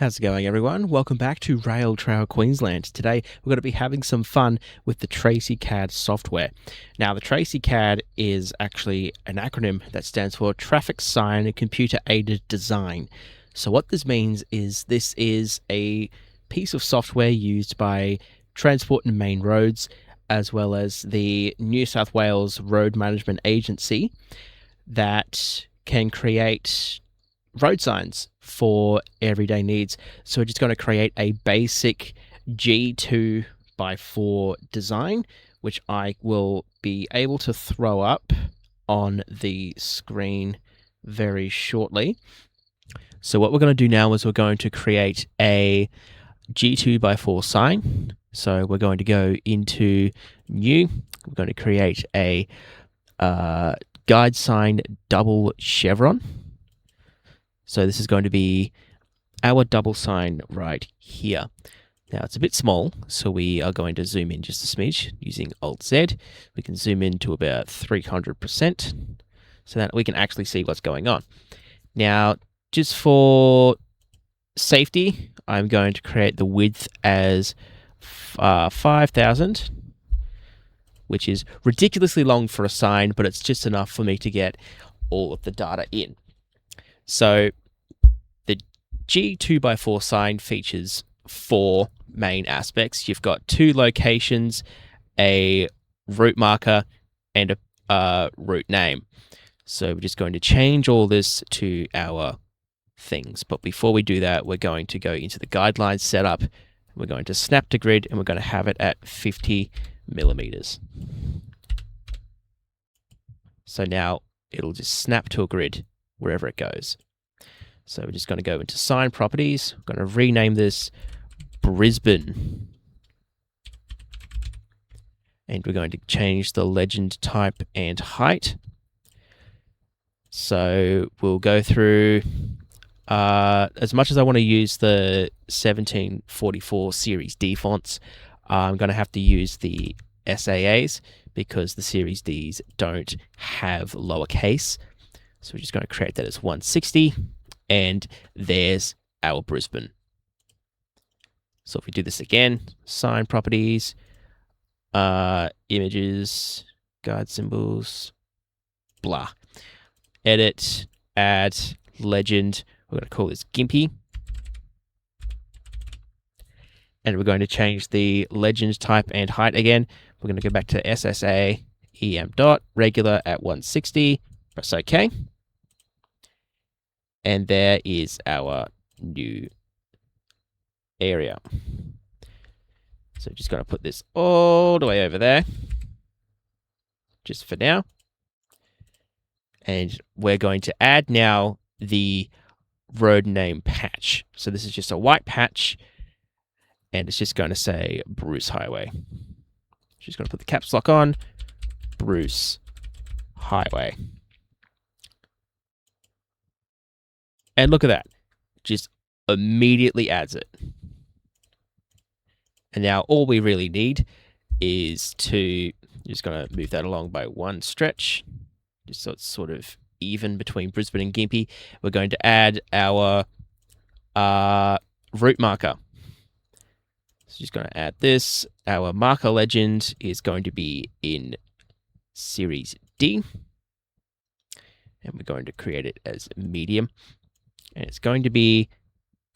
How's it going, everyone? Welcome back to Rail Trail Queensland. Today we're going to be having some fun with the TraSiCAD software. Now, the TraSiCAD is actually an acronym that stands for Traffic Sign and Computer Aided Design. So what this means is this is a piece of software used by Transport and Main Roads, as well as the New South Wales Road Management Agency, that can create road signs for everyday needs. So we're just going to create a basic G2 by 4 design, which I will be able to throw up on the screen very shortly. So what we're going to do now is we're going to create a G2 by 4 sign. So we're going to go into new. We're going to create a guide sign double chevron. So this is going to be our double sign right here. Now it's a bit small, so we are going to zoom in just a smidge using Alt-Z. We can zoom in to about 300% so that we can actually see what's going on. Now, just for safety, I'm going to create the width as 5,000, which is ridiculously long for a sign, but it's just enough for me to get all of the data in. So the G2 by 4 sign features 4 main aspects. You've got 2 locations, a route marker, and a route name. So we're just going to change all this to our things. But before we do that, we're going to go into the guidelines setup. We're going to snap to grid, and we're going to have it at 50 millimeters. So now it'll just snap to a grid wherever it goes. So we're just going to go into sign properties. We're going to rename this Brisbane. And we're going to change the legend type and height. So we'll go through, as much as I want to use the 1744 Series D fonts, I'm going to have to use the SAAs because the Series Ds don't have lowercase. So we're just going to create that as 160, and there's our Brisbane. So if we do this again, sign properties, images, guide symbols, blah. Edit, add, legend. We're going to call this Gimpy. And we're going to change the legend type and height again. We're going to go back to SSA, EM dot, regular at 160. Press OK. And there is our new area. So just going to put this all the way over there, just for now. And we're going to add now the road name patch. So this is just a white patch, and it's just going to say Bruce Highway. Just going to put the caps lock on, Bruce Highway. And look at that, just immediately adds it. And now all we really need is to, just going to move that along by 1 stretch, just so it's sort of even between Brisbane and Gympie. We're going to add our route marker. So just going to add this. Our marker legend is going to be in Series D. And we're going to create it as medium. And it's going to be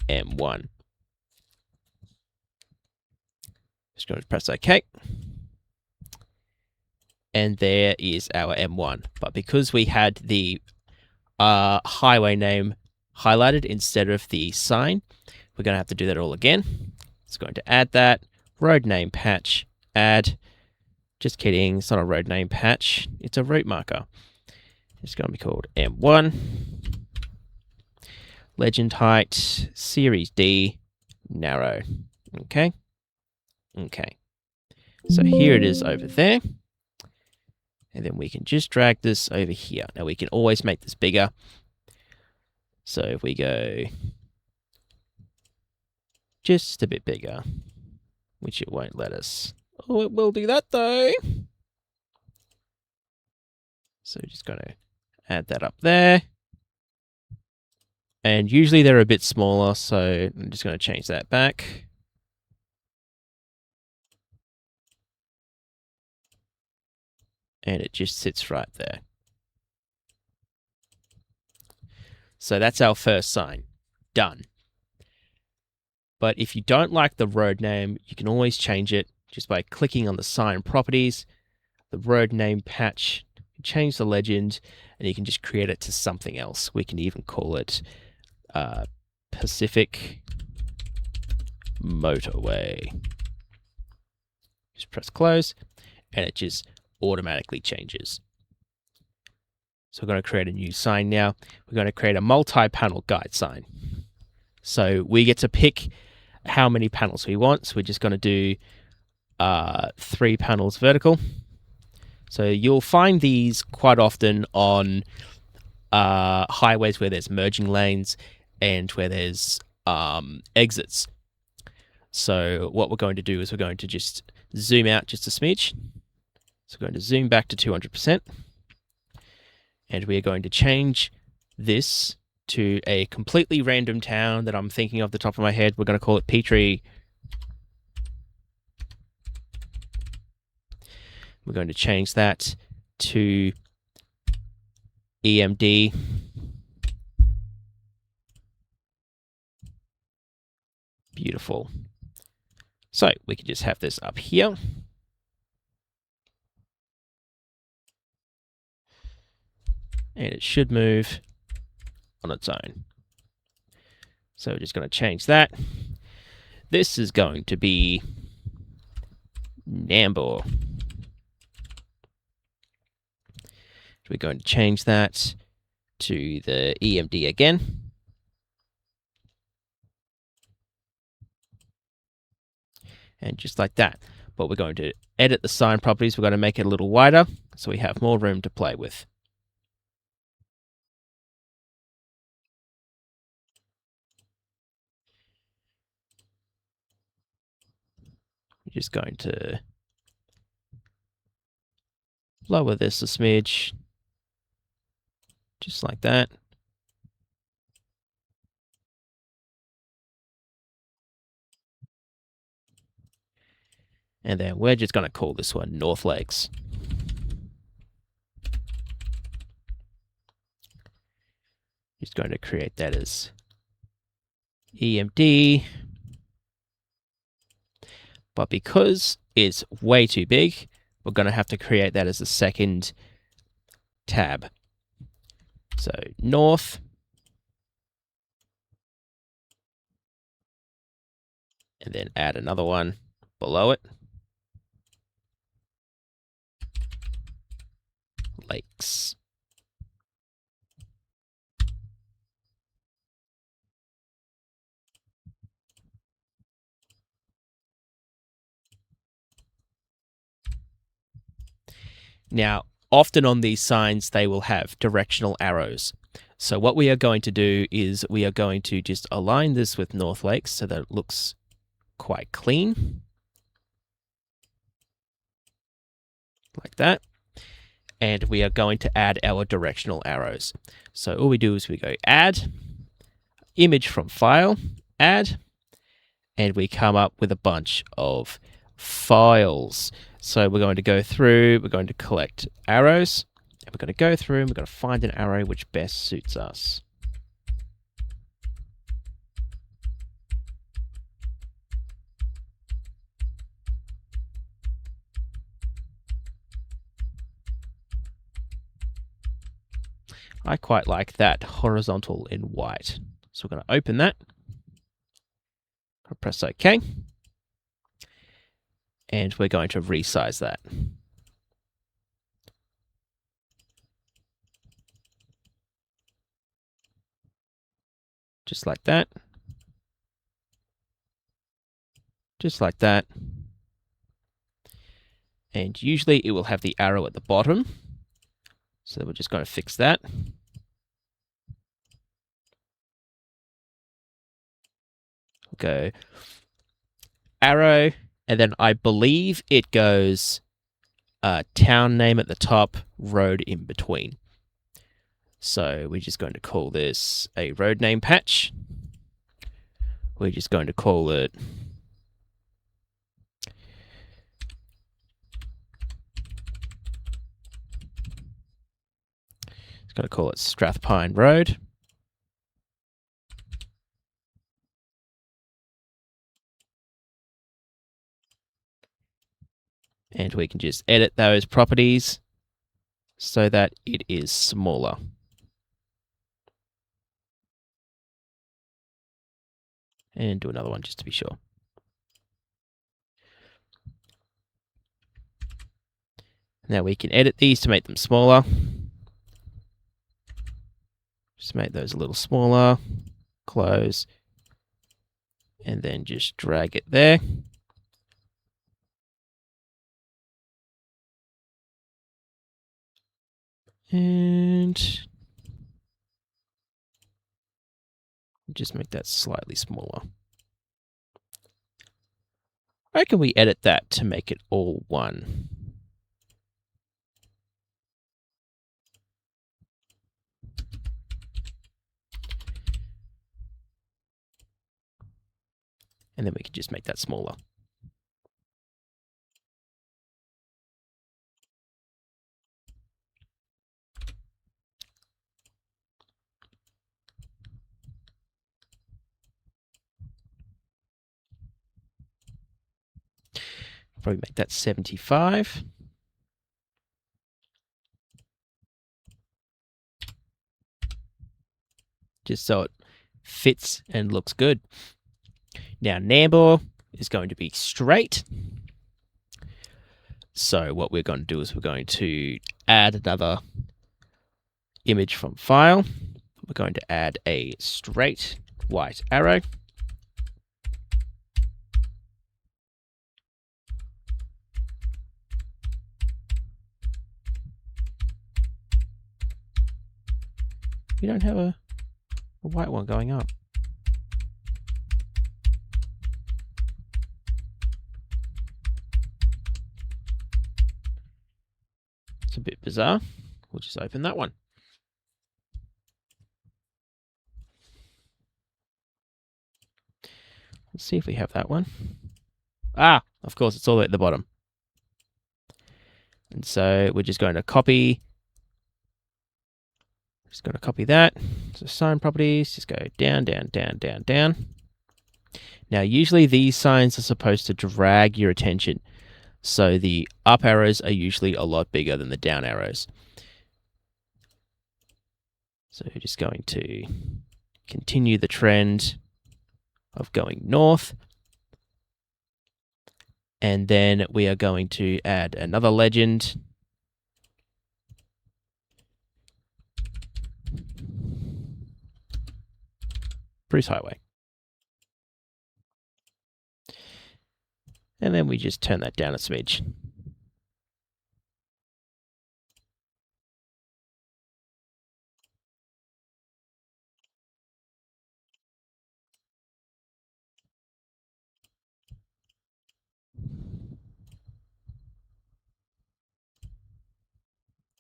M1. Just going to press OK. And there is our M1. But because we had the highway name highlighted instead of the sign, we're going to have to do that all again. It's going to add that. Road name patch, add. Just kidding, it's not a road name patch. It's a route marker. It's going to be called M1. Legend height, Series D, narrow. Okay. Okay. So here it is over there. And then we can just drag this over here. Now we can always make this bigger. So if we go just a bit bigger, which it won't let us. Oh, it will do that though. So we're just going to add that up there. And usually they're a bit smaller, so I'm just going to change that back. And it just sits right there. So that's our first sign. Done. But if you don't like the road name, you can always change it just by clicking on the sign properties, the road name patch, change the legend, and you can just create it to something else. We can even call it Pacific Motorway. Just press close, and it just automatically changes. So we're going to create a new sign now. We're going to create a multi-panel guide sign. So we get to pick how many panels we want. So we're just going to do 3 panels vertical. So you'll find these quite often on highways where there's merging lanes and where there's exits. So what we're going to do is we're going to just zoom out just a smidge. So we're going to zoom back to 200%. And we are going to change this to a completely random town that I'm thinking off the top of my head. We're going to call it Petrie. We're going to change that to EMD. Beautiful. So we can just have this up here. And it should move on its own. So we're just going to change that. This is going to be Nambour. We're going to change that to the EMD again. And just like that. But we're going to edit the sign properties. We're going to make it a little wider so we have more room to play with. We're just going to lower this a smidge. Just like that. And then we're just going to call this one North Lakes. Just going to create that as EMD. But because it's way too big, we're going to have to create that as a second tab. So North. And then add another one below it. Lakes. Now, often on these signs, they will have directional arrows. So what we are going to do is we are going to just align this with North Lakes so that it looks quite clean. Like that. And we are going to add our directional arrows. So all we do is we go add, image from file, add, and we come up with a bunch of files. So we're going to go through, we're going to collect arrows, and we're going to go through and we're going to find an arrow which best suits us. I quite like that horizontal in white. So we're going to open that. I'll press OK. And we're going to resize that. Just like that. Just like that. And usually it will have the arrow at the bottom. So we're just going to fix that. Go arrow, and then I believe it goes town name at the top, road in between. So we're just going to call this a road name patch. We're just going to call it Strathpine Road. And we can just edit those properties so that it is smaller. And do another one just to be sure. Now we can edit these to make them smaller. Just make those a little smaller. Close. And then just drag it there. And just make that slightly smaller. How can we edit that to make it all one? And then we can just make that smaller. Probably make that 75. Just so it fits and looks good. Now, Nambour is going to be straight. So what we're going to do is we're going to add another image from file. We're going to add a straight white arrow. We don't have a white one going up. It's a bit bizarre. We'll just open that one. Let's see if we have that one. Ah, of course, it's all the way at the bottom. And so we're just going to copy. Just going to copy that. So sign properties, just go down, down, down, down, down. Now, usually these signs are supposed to drag your attention. So the up arrows are usually a lot bigger than the down arrows. So we're just going to continue the trend of going north. And then we are going to add another legend. Bruce Highway. And then we just turn that down a smidge.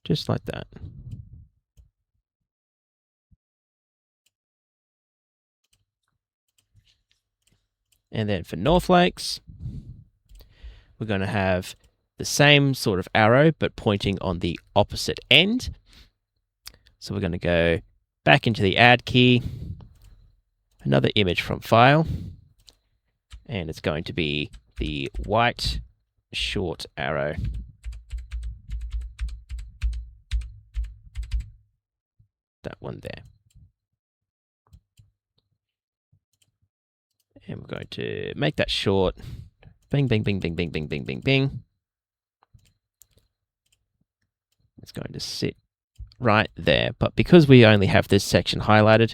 Just like that. And then for North Lakes, we're going to have the same sort of arrow, but pointing on the opposite end. So we're going to go back into the add key, another image from file, and it's going to be the white short arrow. That one there. And we're going to make that short. Bing, bing, bing, bing, bing, bing, bing, bing, bing. It's going to sit right there. But because we only have this section highlighted,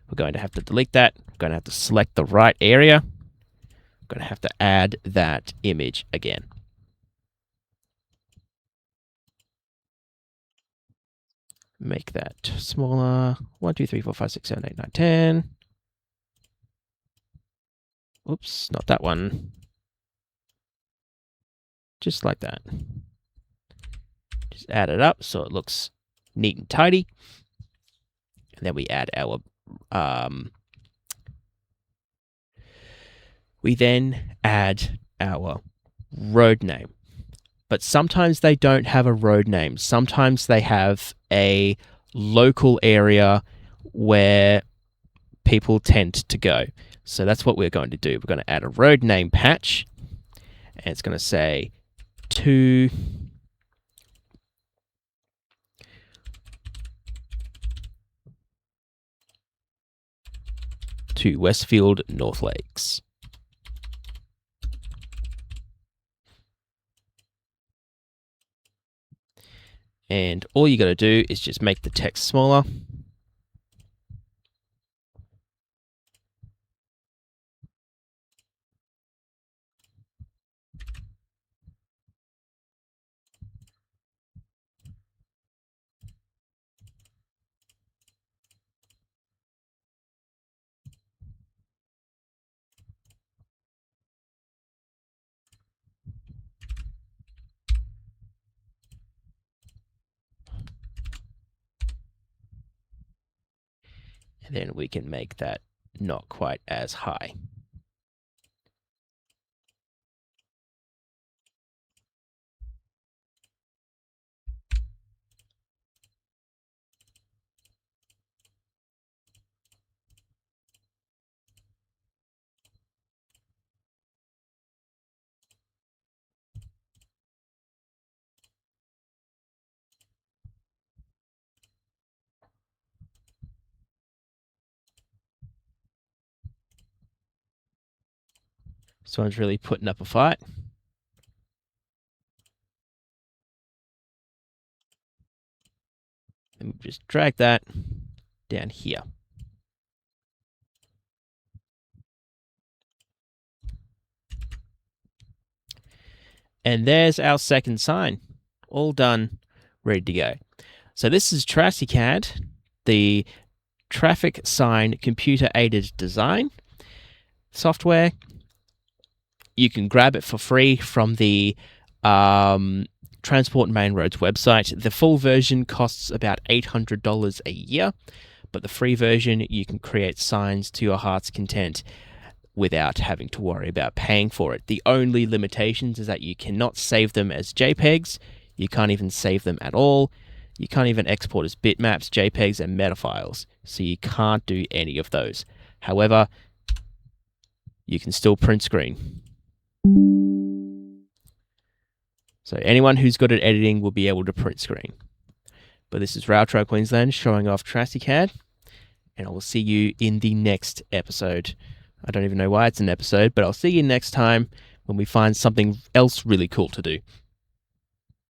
we're going to have to delete that. We're going to have to select the right area. We're going to have to add that image again. Make that smaller. 1, 2, 3, 4, 5, 6, 7, 8, 9, 10. Oops, not that one. Just like that. Just add it up so it looks neat and tidy. And then we then add our road name. But sometimes they don't have a road name. Sometimes they have a local area where people tend to go. So that's what we're going to do. We're going to add a road name patch, and it's going to say to Westfield North Lakes. And all you got to do is just make the text smaller. And then we can make that not quite as high. Someone's really putting up a fight. And just drag that down here. And there's our second sign. All done, ready to go. So this is TraSiCAD, the traffic sign computer-aided design software. You can grab it for free from the Transport and Main Roads website. The full version costs about $800 a year, but the free version, you can create signs to your heart's content without having to worry about paying for it. The only limitations is that you cannot save them as JPEGs. You can't even save them at all. You can't even export as bitmaps, JPEGs, and metafiles. So you can't do any of those. However, you can still print screen. So anyone who's good at editing will be able to print screen. But this is Rail Trail Queensland showing off TraSiCAD, and I will see you in the next episode. I don't even know why it's an episode, but I'll see you next time when we find something else really cool to do.